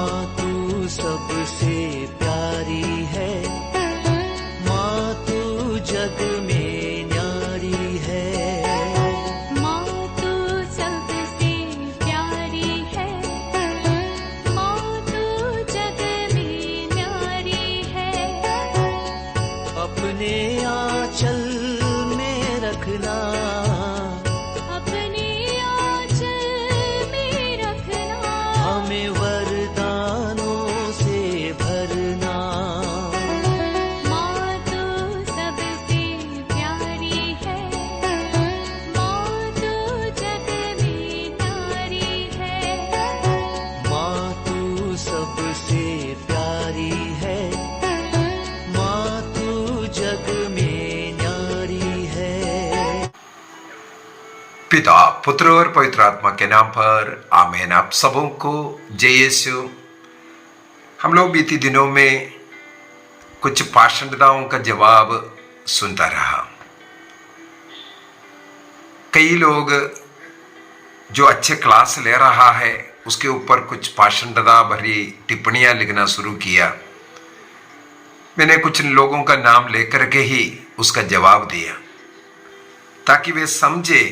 माँ तू सबसे प्यारी है, माँ तू जग में न्यारी है। माँ तू सबसे प्यारी है, माँ तू जग में न्यारी है। अपने आंचल में रखना, अपने आंचल में रखना। हमें वरदानों से भरना। माँ तू सबसे प्यारी है, माँ तू जग में न्यारी है। माँ तू सबसे प्यारी है, माँ तू जग में न्यारी है। पिता, पुत्र और पवित्र आत्मा के नाम पर आमीन। आप सबों को जय यीशु। हम लोग बीती दिनों में कुछ पाषंडताओं का जवाब सुनता रहा। कई लोग जो अच्छे क्लास ले रहा है उसके ऊपर कुछ पाषंडता भरी टिप्पणियां लिखना शुरू किया। मैंने कुछ लोगों का नाम लेकर के ही उसका जवाब दिया ताकि वे समझे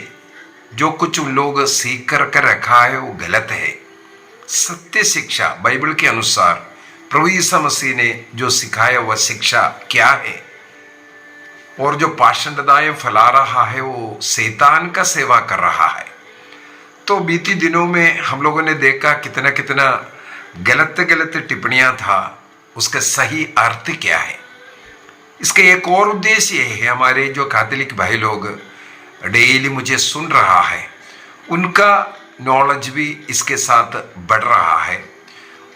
जो कुछ उन लोग सीख कर रखा है वो गलत है। सत्य शिक्षा बाइबल के अनुसार प्रभु यीशु मसीह ने जो सिखाया वह शिक्षा क्या है, और जो पाषंडताएं फैला रहा है वो शैतान का सेवा कर रहा है। तो बीती दिनों में हम लोगों ने देखा कितना कितना गलत गलत टिप्पणियां था, उसका सही अर्थ क्या है। इसका एक और उद्देश्य ये है, हमारे जो कैथोलिक भाई लोग डेली मुझे सुन रहा है उनका नॉलेज भी इसके साथ बढ़ रहा है,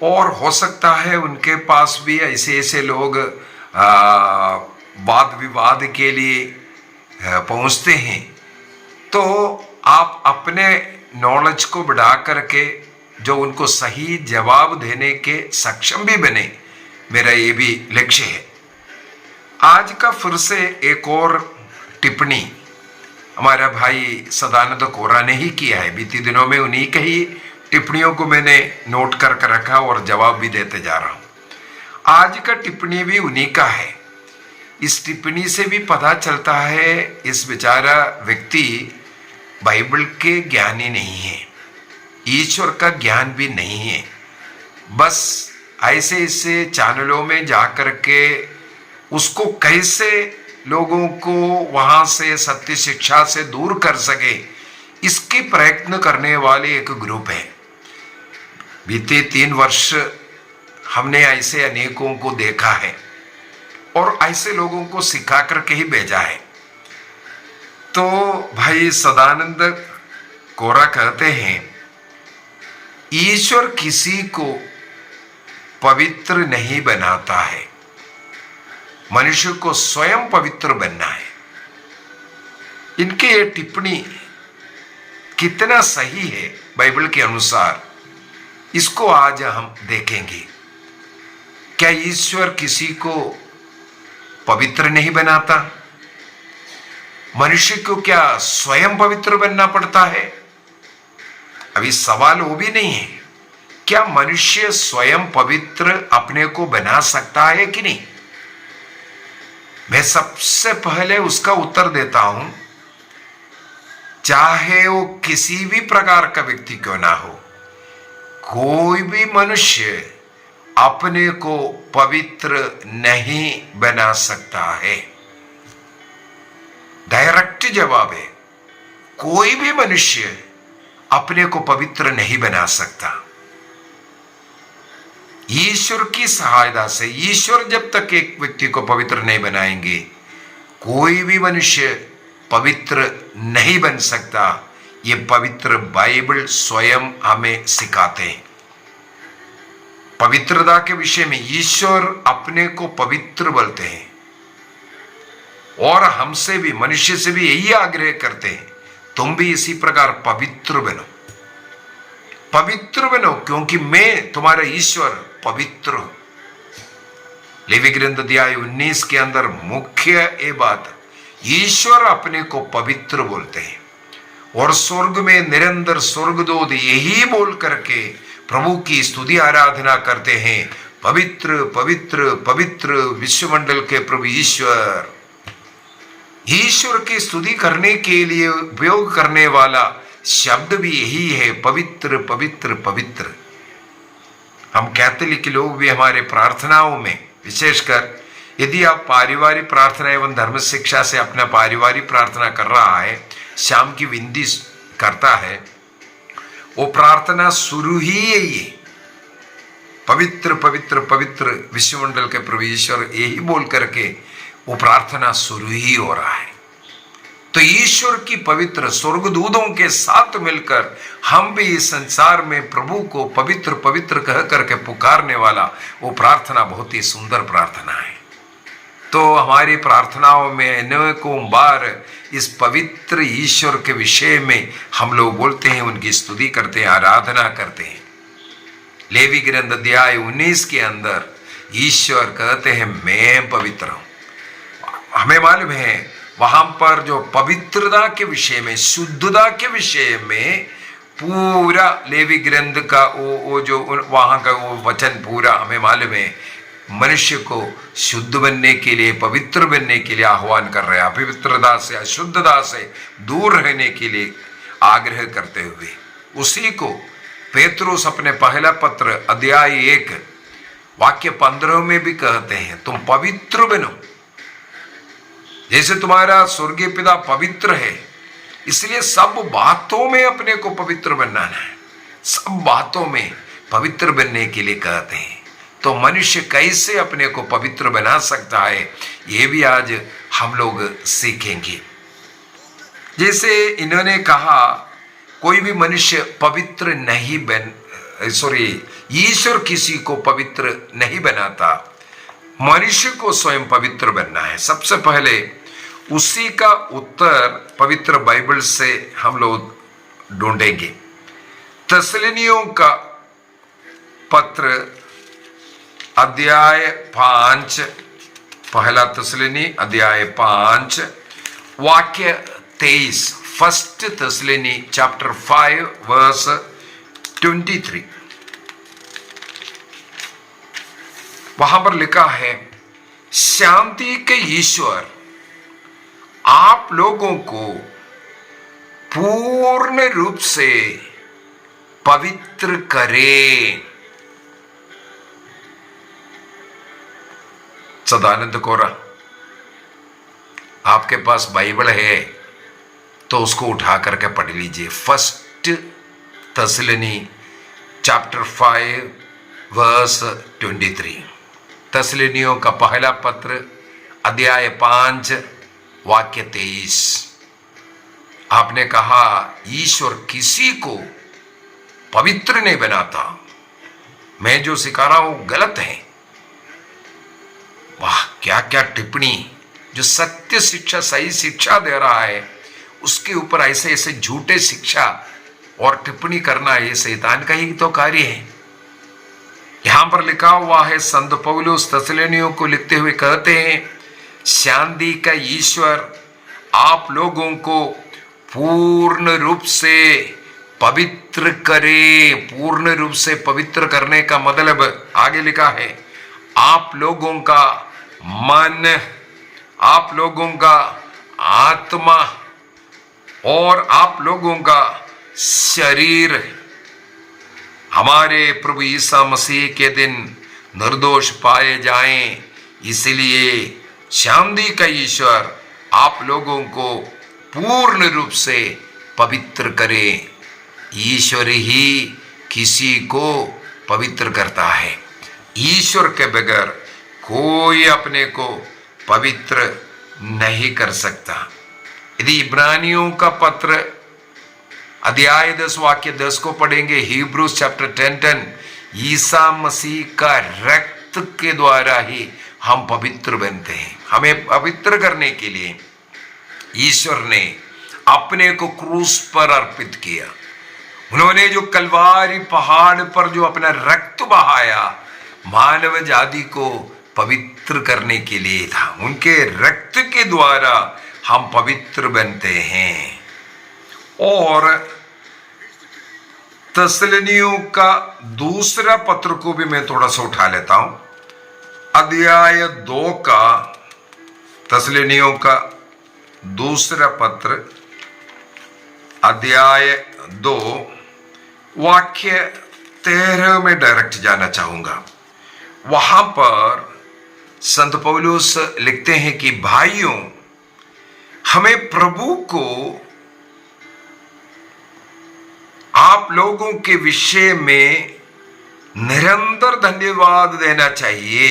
और हो सकता है उनके पास भी ऐसे ऐसे लोग वाद विवाद के लिए पहुंचते हैं। तो आप अपने नॉलेज को बढ़ा करके जो उनको सही जवाब देने के सक्षम भी बने, मेरा ये भी लक्ष्य है। आज का फिर से एक और टिप्पणी हमारा भाई सदानंद कोरा ने ही किया है। बीती दिनों में उन्हीं के ही टिप्पणियों को मैंने नोट कर रखा और जवाब भी देते जा रहा हूं। आज का टिप्पणी भी उन्हीं का है। इस टिप्पणी से भी पता चलता है इस बेचारा व्यक्ति बाइबल के ज्ञानी नहीं है, ईश्वर का ज्ञान भी नहीं है। बस ऐसे ऐसे चैनलों में जाकर के उसको कैसे लोगों को वहां से सत्य शिक्षा से दूर कर सके, इसके प्रयत्न करने वाले एक ग्रुप है। बीते 3 वर्ष हमने ऐसे अनेकों को देखा है और ऐसे लोगों को सिखा करके ही भेजा है। तो भाई सदानंद कोरा कहते हैं, ईश्वर किसी को पवित्र नहीं बनाता है, मनुष्य को स्वयं पवित्र बनना है। इनके ये टिप्पणी कितना सही है बाइबल के अनुसार, इसको आज हम देखेंगे। क्या ईश्वर किसी को पवित्र नहीं बनाता? मनुष्य को क्या स्वयं पवित्र बनना पड़ता है? अभी सवाल वो भी नहीं है, क्या मनुष्य स्वयं पवित्र अपने को बना सकता है कि नहीं? मैं सबसे पहले उसका उत्तर देता हूं, चाहे वो किसी भी प्रकार का व्यक्ति क्यों ना हो, कोई भी मनुष्य अपने को पवित्र नहीं बना सकता है। डायरेक्ट जवाब है, कोई भी मनुष्य अपने को पवित्र नहीं बना सकता। ईश्वर की सहायता से, ईश्वर जब तक एक व्यक्ति को पवित्र नहीं बनाएंगे, कोई भी मनुष्य पवित्र नहीं बन सकता। ये पवित्र बाइबल स्वयं हमें सिखाते हैं। पवित्रता के विषय में ईश्वर अपने को पवित्र बोलते हैं और हमसे भी, मनुष्य से भी यही आग्रह करते हैं, तुम भी इसी प्रकार पवित्र बनो, पवित्र बनो, क्योंकि मैं तुम्हारा ईश्वर पवित्र हूं। लेवी ग्रंथ अध्याय 19 के अंदर मुख्य ये बात, ईश्वर अपने को पवित्र बोलते हैं और स्वर्ग में निरंतर स्वर्गदूत यही बोल करके प्रभु की स्तुति आराधना करते हैं। पवित्र पवित्र पवित्र विश्वमंडल के प्रभु ईश्वर। ईश्वर की स्तुति करने के लिए उपयोग करने वाला शब्द भी यही है, पवित्र पवित्र पवित्र। हम कैथोलिक लोग भी हमारे प्रार्थनाओं में, विशेषकर यदि आप पारिवारिक प्रार्थना एवं धर्म शिक्षा से अपना पारिवारिक प्रार्थना कर रहा है, शाम की विनती करता है, वो प्रार्थना शुरू ही यही है, पवित्र पवित्र पवित्र विश्वमंडल के प्रभु ईश्वर, यही बोल करके वो प्रार्थना शुरू ही हो रहा है। तो ईश्वर की पवित्र स्वर्गदूतों के साथ मिलकर हम भी इस संसार में प्रभु को पवित्र पवित्र कह करके पुकारने वाला वो प्रार्थना बहुत ही सुंदर प्रार्थना है। तो हमारी प्रार्थनाओं में अनेकों बार इस पवित्र ईश्वर के विषय में हम लोग बोलते हैं, उनकी स्तुति करते हैं, आराधना करते हैं। लेवी ग्रंथ अध्याय 19 के अंदर ईश्वर कहते हैं मैं पवित्र हूं। हमें मालूम है वहां पर जो पवित्रता के विषय में, शुद्धता के विषय में पूरा लेवी ग्रंथ का वो जो वहां का वो वचन पूरा हमें मालूम है, मनुष्य को शुद्ध बनने के लिए, पवित्र बनने के लिए आह्वान कर रहे हैं, अपवित्रता से, अशुद्धता से दूर रहने के लिए आग्रह करते हुए। उसी को पेतरुस अपने पहला पत्र अध्याय 1 वाक्य 15 में भी कहते हैं, तुम पवित्र बनो जैसे तुम्हारा स्वर्गीय पिता पवित्र है। इसलिए सब बातों में अपने को पवित्र बनना है, सब बातों में पवित्र बनने के लिए कहते हैं। तो मनुष्य कैसे अपने को पवित्र बना सकता है, ये भी आज हम लोग सीखेंगे। जैसे इन्होंने कहा कोई भी मनुष्य पवित्र नहीं ईश्वर किसी को पवित्र नहीं बनाता, मनुष्य को स्वयं पवित्र बनना है। सबसे पहले उसी का उत्तर पवित्र बाइबल से हम लोग ढूंढेंगे। तस्सलुनीयों का पत्र अध्याय 5, पहला तस्सलुनी अध्याय 5 वाक्य 23, फर्स्ट तस्सलुनी चैप्टर 5 वर्स 23। वहां पर लिखा है, शांति के ईश्वर आप लोगों को पूर्ण रूप से पवित्र करे। सदानंद कोरा, आपके पास बाइबल है तो उसको उठा करके पढ़ लीजिए। First Thessalonians chapter 5 verse 23। तस्सलुनियों का पहला पत्र अध्याय 5 वाक्य 23। आपने कहा ईश्वर किसी को पवित्र नहीं बनाता, मैं जो सिखा रहा हूं गलत है। वाह, क्या क्या टिप्पणी! जो सत्य शिक्षा, सही शिक्षा दे रहा है, उसके ऊपर ऐसे ऐसे झूठे शिक्षा और टिप्पणी करना, ये शैतान का ही तो कार्य है। यहां पर लिखा हुआ है, संत पौलुस तस्सलुनियों को लिखते हुए कहते हैं, शांति का ईश्वर आप लोगों को पूर्ण रूप से पवित्र करे। पूर्ण रूप से पवित्र करने का मतलब आगे लिखा है, आप लोगों का मन, आप लोगों का आत्मा और आप लोगों का शरीर हमारे प्रभु ईसा मसीह के दिन निर्दोष पाए जाएं। इसलिए शांति का ईश्वर आप लोगों को पूर्ण रूप से पवित्र करे। ईश्वर ही किसी को पवित्र करता है। ईश्वर के बगैर कोई अपने को पवित्र नहीं कर सकता। यदि इब्रानियों का पत्र अध्याय 10 वाक्य 10 को पढ़ेंगे, हिब्रूज चैप्टर 10, ईसा मसीह का रक्त के द्वारा ही हम पवित्र बनते हैं। हमें पवित्र करने के लिए ईश्वर ने अपने को क्रूस पर अर्पित किया। उन्होंने जो कलवारी पहाड़ पर जो अपना रक्त बहाया, मानव जाति को पवित्र करने के लिए था। उनके रक्त के द्वारा हम पवित्र बनते हैं। और तस्सलुनीयों का दूसरा पत्र को भी मैं थोड़ा सा उठा लेता हूं, अध्याय 2 का, तस्सलुनीयों का दूसरा पत्र अध्याय 2 वाक्य 13 में डायरेक्ट जाना चाहूंगा। वहां पर संत पौलुस लिखते हैं कि भाइयों, हमें प्रभु को आप लोगों के विषय में निरंतर धन्यवाद देना चाहिए।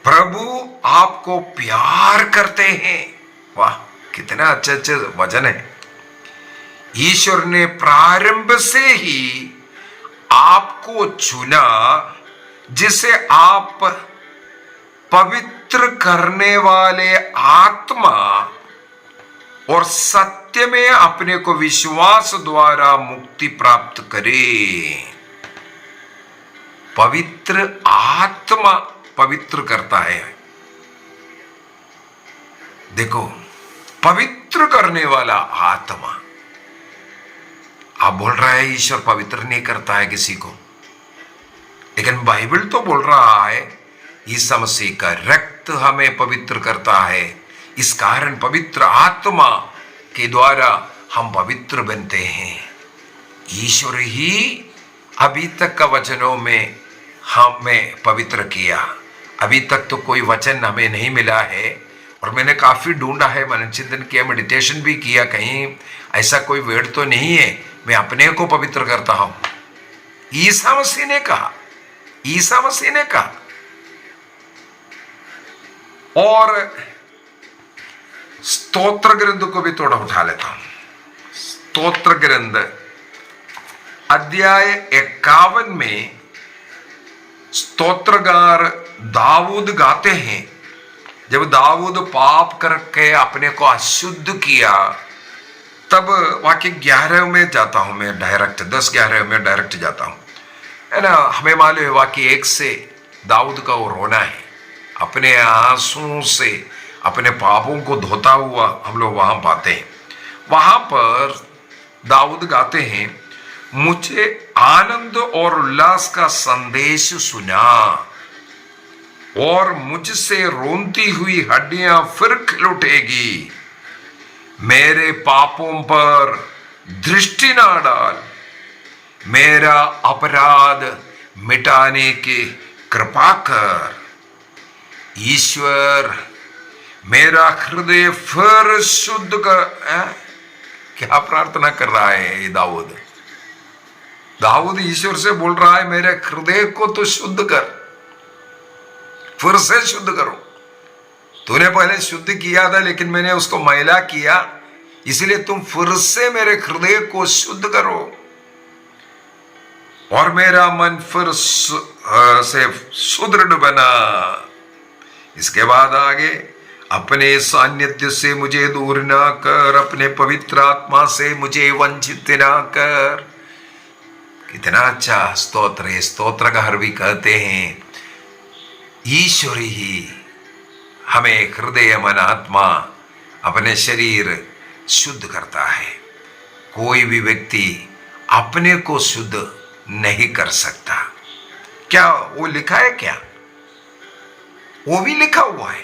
प्रभु आपको प्यार करते हैं। वाह, कितना अच्छे अच्छे वचन है। ईश्वर ने प्रारंभ से ही आपको चुना, जिसे आप पवित्र करने वाले आत्मा और सत्य में अपने को विश्वास द्वारा मुक्ति प्राप्त करें। पवित्र आत्मा पवित्र करता है। देखो, पवित्र करने वाला आत्मा। आप बोल रहा है ईश्वर पवित्र नहीं करता है किसी को, लेकिन बाइबल तो बोल रहा है ईसा मसीह का रक्त हमें पवित्र करता है। इस कारण पवित्र आत्मा के द्वारा हम पवित्र बनते हैं। ईश्वर ही अभी तक का वचनों में हमें पवित्र किया। अभी तक तो कोई वचन हमें नहीं मिला है, और मैंने काफी ढूंढा है, मन चिंतन किया, मेडिटेशन भी किया, कहीं ऐसा कोई वर्ड तो नहीं है मैं अपने को पवित्र करता हूं। ईसा मसीह ने कहा, ईसा मसीह ने कहा। और स्तोत्र ग्रंथ को भी थोड़ा उठा लेता हूं। स्तोत्र ग्रंथ अध्याय 51 में स्तोत्रगार दाऊद गाते हैं, जब दाऊद पाप करके अपने को अशुद्ध किया, तब वाक्य 11 में जाता हूं मैं डायरेक्ट, 10-11 में डायरेक्ट जाता हूं, है ना। हमें मालूम है वाक्य 1 से दाऊद का वो रोना है, अपने आंसुओं से अपने पापों को धोता हुआ हम लोग वहां पाते हैं। वहां पर दाऊद गाते हैं, मुझे आनंद और उल्लास का संदेश सुना, और मुझसे रोती हुई हड्डियां फिर खिल उठेगी। मेरे पापों पर दृष्टि ना डाल, मेरा अपराध मिटाने की कृपा कर। ईश्वर, मेरा हृदय फिर शुद्ध कर। क्या प्रार्थना कर रहा है ये दाऊद? दाऊद ईश्वर से बोल रहा है, मेरे हृदय को तो शुद्ध कर, फिर से शुद्ध करो। तूने पहले शुद्ध किया था, लेकिन मैंने उसको मैला किया, इसलिए तुम फिर से मेरे हृदय को शुद्ध करो, और मेरा मन फिर से सुदृढ़ बना। इसके बाद आगे, अपने सान्निध्य से मुझे दूर ना कर, अपने पवित्र आत्मा से मुझे वंचित ना कर। कितना अच्छा स्तोत्र है। स्तोत्रकार भी कहते हैं, ईश्वर ही हमें हृदय, मन, आत्मा, अपने शरीर शुद्ध करता है। कोई भी व्यक्ति अपने को शुद्ध नहीं कर सकता। क्या वो लिखा है? क्या वो भी लिखा हुआ है,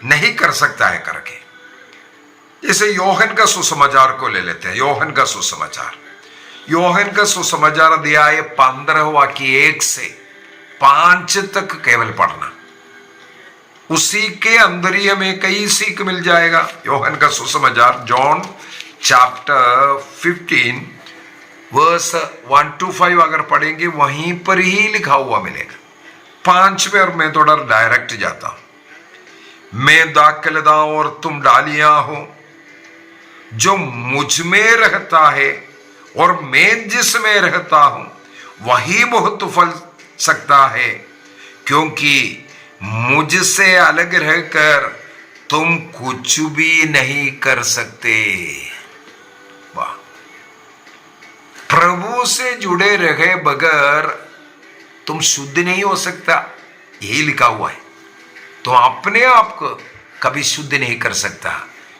नहीं कर सकता है करके। जैसे योहन का सुसमाचार को ले लेते हैं। योहन का सुसमाचार, योहन का सुसमाचार अध्याय 15 वाक्य 1 से 5 तक केवल पढ़ना, उसी के अंदर ही हमें कई सीख मिल जाएगा। योहन का सुसमाचार, जॉन चैप्टर 15 वर्स 1 to 5 अगर पढ़ेंगे वहीं पर ही लिखा हुआ मिलेगा। 5 में, और मैं थोड़ा डायरेक्ट जाता हूं। मैं दाखलता और तुम डालियां हो, जो मुझ में रहता है और मैं जिसमें रहता हूं वही बहुत फल सकता है, क्योंकि मुझसे अलग रहकर तुम कुछ भी नहीं कर सकते। वाह, प्रभु से जुड़े रहे बगैर तुम शुद्ध नहीं हो सकता, यही लिखा हुआ है। तो अपने आप को कभी शुद्ध नहीं कर सकता,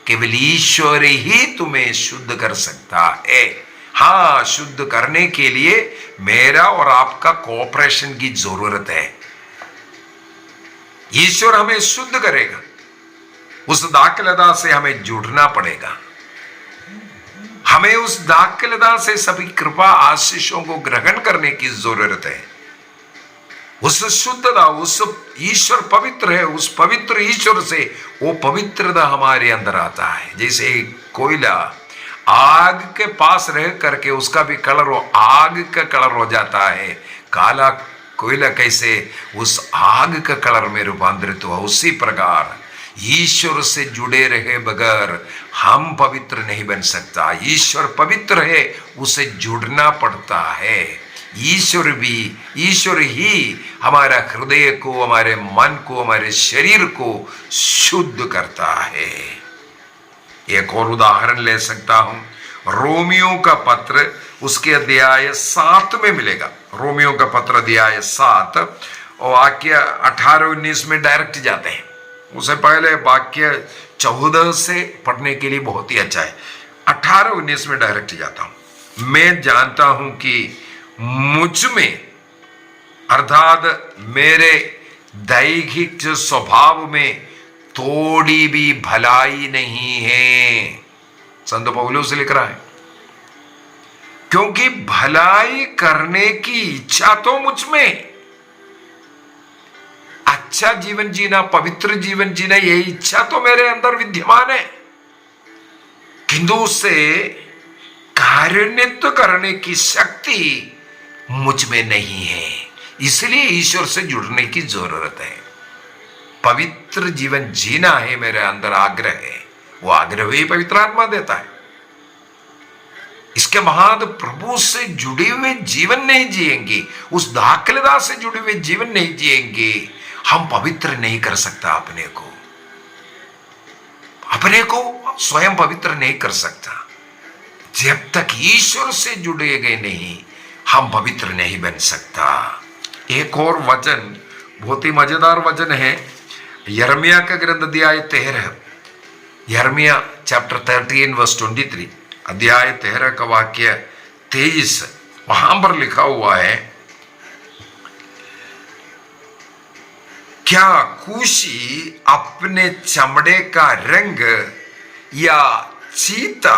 केवल ईश्वर ही तुम्हें शुद्ध कर सकता है। हाँ, शुद्ध करने के लिए मेरा और आपका कोऑपरेशन की जरूरत है। ईश्वर हमें शुद्ध करेगा, उस दाखलता से हमें जुड़ना पड़ेगा। हमें उस दाखलता से सभी कृपा आशीषों को ग्रहण करने की जरूरत है। उस शुद्धता, उस ईश्वर पवित्र है, उस पवित्र ईश्वर से वो पवित्रता हमारे अंदर आता है। जैसे कोयला आग के पास रह करके उसका भी कलर वो आग का कलर हो जाता है, काला कोयला कैसे उस आग का कलर में रूपांतरित हुआ, उसी प्रकार ईश्वर से जुड़े रहे बगैर हम पवित्र नहीं बन सकता। ईश्वर पवित्र है, उसे जुड़ना पड़ता है। ईश्वर ही हमारा हृदय को, हमारे मन को, हमारे शरीर को शुद्ध करता है। एक और उदाहरण ले सकता हूं, रोमियो का पत्र उसके अध्याय 7 में मिलेगा। रोमियो का पत्र अध्याय 7 और वाक्य 18-19 में डायरेक्ट जाते हैं। उसे पहले वाक्य 14 से पढ़ने के लिए बहुत ही अच्छा है। 18-19 में डायरेक्ट जाता हूं। मैं जानता हूं कि मुझ में अर्थात मेरे दैहिक स्वभाव में थोड़ी भी भलाई नहीं है। संत पौलुस लिख रहा है, क्योंकि भलाई करने की इच्छा तो मुझ में, अच्छा जीवन जीना, पवित्र जीवन जीना, यही इच्छा तो मेरे अंदर विद्यमान है, किंतु उससे कार्यान्वित करने की शक्ति मुझ में नहीं है। इसलिए ईश्वर से जुड़ने की जरूरत है। पवित्र जीवन जीना है मेरे अंदर आग्रह है, वो आग्रह ही पवित्र आत्मा देता है। इसके बाद प्रभु से जुड़े हुए जीवन नहीं जिएंगे, उस दाखलता से जुड़े हुए जीवन नहीं जिएंगे, हम पवित्र नहीं कर सकता अपने को स्वयं पवित्र नहीं कर सकता। जब तक ईश्वर से जुड़े गए नहीं, हम पवित्र नहीं बन सकता। एक और वचन, बहुत ही मजेदार वचन है, यिर्मयाह का ग्रंथ अध्याय 13, यिर्मयाह चैप्टर 13 वर्स 23, अध्याय 13 का वाक्य 23, वहां पर लिखा हुआ है, क्या कूशी अपने चमड़े का रंग या चीता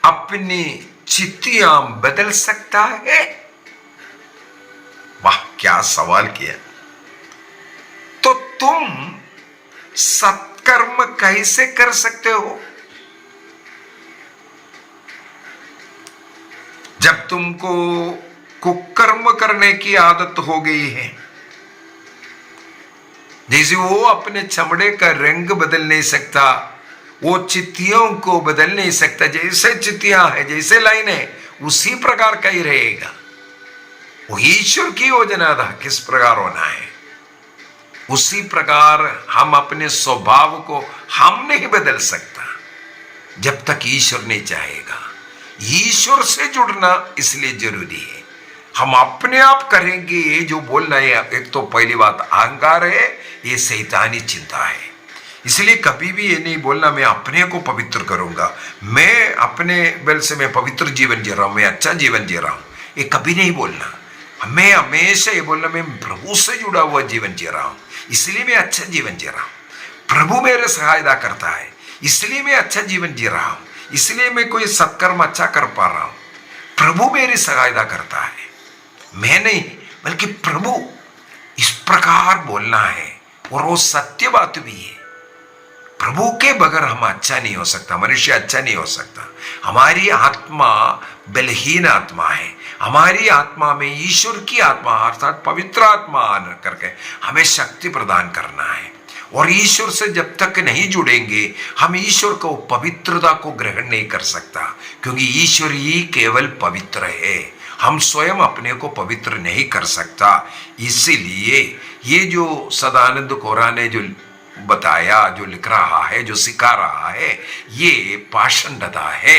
अपनी चित्तियां बदल सकता है? वाह, क्या सवाल किया। तो तुम सत्कर्म कैसे कर सकते हो जब तुमको कुकर्म करने की आदत हो गई है? जैसे वो अपने चमड़े का रंग बदल नहीं सकता, वो चित्तियों को बदल नहीं सकता, जैसे चित्तियां है, जैसे लाइन है, उसी प्रकार का ही रहेगा। वो ईश्वर की योजना था किस प्रकार होना है, उसी प्रकार हम अपने स्वभाव को हम नहीं बदल सकता जब तक ईश्वर नहीं चाहेगा। ईश्वर से जुड़ना इसलिए जरूरी है। हम अपने आप करेंगे ये जो बोलना है, एक तो पहली बात अहंकार है, ये शैतानी चिंता है। इसलिए कभी भी ये नहीं बोलना मैं अपने को पवित्र करूंगा, मैं अपने बल से मैं पवित्र जीवन जी रहा हूं, मैं अच्छा जीवन जी रहा हूं, ये कभी नहीं बोलना। मैं हमेशा ये बोलना मैं प्रभु से जुड़ा हुआ जीवन जी रहा हूं, इसलिए मैं अच्छा जीवन जी रहा हूं। प्रभु मेरे सहायता करता है, इसलिए मैं अच्छा जीवन जी रहा हूं, इसलिए मैं कोई सत्कर्म अच्छा कर पा रहा हूं। प्रभु मेरी सहायता करता है, मैं नहीं बल्कि प्रभु। इस प्रकार बोलना है, और वो सत्य बात भी है। प्रभु के बगैर हम अच्छा नहीं हो सकता, मनुष्य अच्छा नहीं हो सकता। हमारी आत्मा बलहीन आत्मा है, हमारी आत्मा में ईश्वर की आत्मा अर्थात पवित्र आत्मा आने करके हमें शक्ति प्रदान करना है। और ईश्वर से जब तक नहीं जुड़ेंगे हम ईश्वर को पवित्रता को ग्रहण नहीं कर सकता, क्योंकि ईश्वर ही केवल पवित्र है, हम स्वयं अपने को पवित्र नहीं कर सकता। इसीलिए ये जो सदानंद कोरा ने जो बताया, जो लिख रहा है, जो सिखा रहा है, ये पाषंडता है,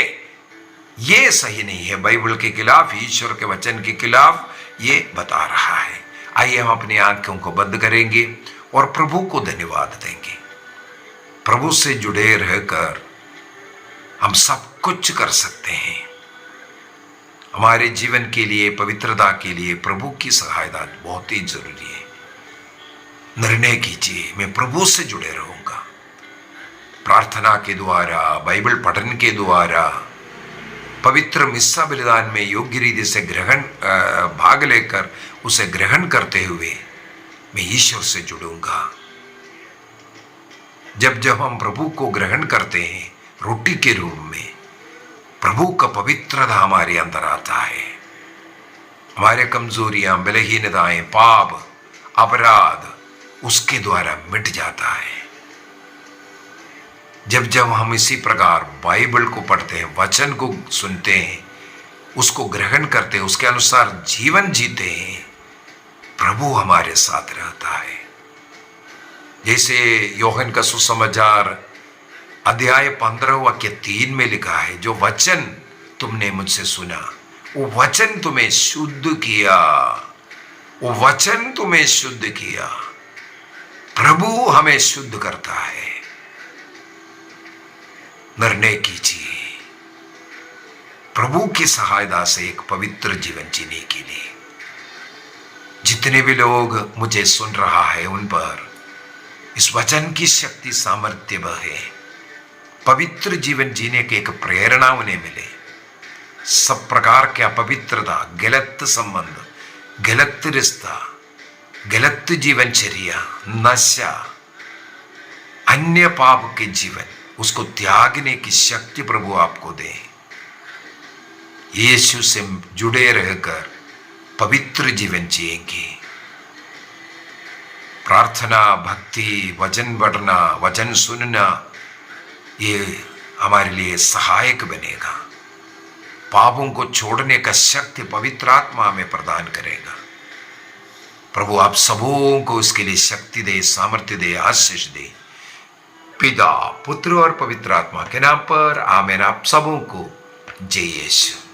ये सही नहीं है। बाइबल के खिलाफ, ईश्वर के वचन के खिलाफ ये बता रहा है। आइए हम अपनी आंखों को बंद करेंगे और प्रभु को धन्यवाद देंगे। प्रभु से जुड़े रहकर हम सब कुछ कर सकते हैं। हमारे जीवन के लिए, पवित्रता के लिए प्रभु की सहायता बहुत ही जरूरी है। निर्णय कीजिए, मैं प्रभु से जुड़े रहूंगा। प्रार्थना के द्वारा, बाइबल पठन के द्वारा, पवित्र मिस्सा बलिदान में योग्य रीति से भाग लेकर उसे ग्रहण करते हुए मैं ईश्वर से जुड़ूंगा। जब जब हम प्रभु को ग्रहण करते हैं रोटी के रूप में, प्रभु का पवित्रता हमारे अंदर आता है। हमारे कमजोरियां, बलहीनताएं, पाप, अपराध उसके द्वारा मिट जाता है। जब जब हम इसी प्रकार बाइबल को पढ़ते हैं, वचन को सुनते हैं, उसको ग्रहण करते हैं, उसके अनुसार जीवन जीते हैं, प्रभु हमारे साथ रहता है। जैसे यूहन्ना का सुसमाचार अध्याय 15 वाक्य 3 में लिखा है, जो वचन तुमने मुझसे सुना वो वचन तुम्हें शुद्ध किया, वो वचन तुम्हें शुद्ध किया। प्रभु हमें शुद्ध करता है। निर्णय कीजिए प्रभु की सहायता से एक पवित्र जीवन जीने के लिए। जितने भी लोग मुझे सुन रहा है उन पर इस वचन की शक्ति, सामर्थ्य बहे, पवित्र जीवन जीने की एक प्रेरणा उन्हें मिले। सब प्रकार के अपवित्रता, गलत संबंध, गलत रिश्ता, गलत जीवनचर्या, नशा, अन्य पाप के जीवन, उसको त्यागने की शक्ति प्रभु आपको दे। यीशु से जुड़े रहकर पवित्र जीवन जिएंगे। प्रार्थना, भक्ति, वचन पढ़ना, वचन सुनना, ये हमारे लिए सहायक बनेगा। पापों को छोड़ने का शक्ति पवित्र आत्मा हमें प्रदान करेगा। प्रभु आप सबों को इसके लिए शक्ति दे, सामर्थ्य दे, आशीष दे। पिता, पुत्र और पवित्र आत्मा के नाम पर आमीन। आप सबों को जय यीशु।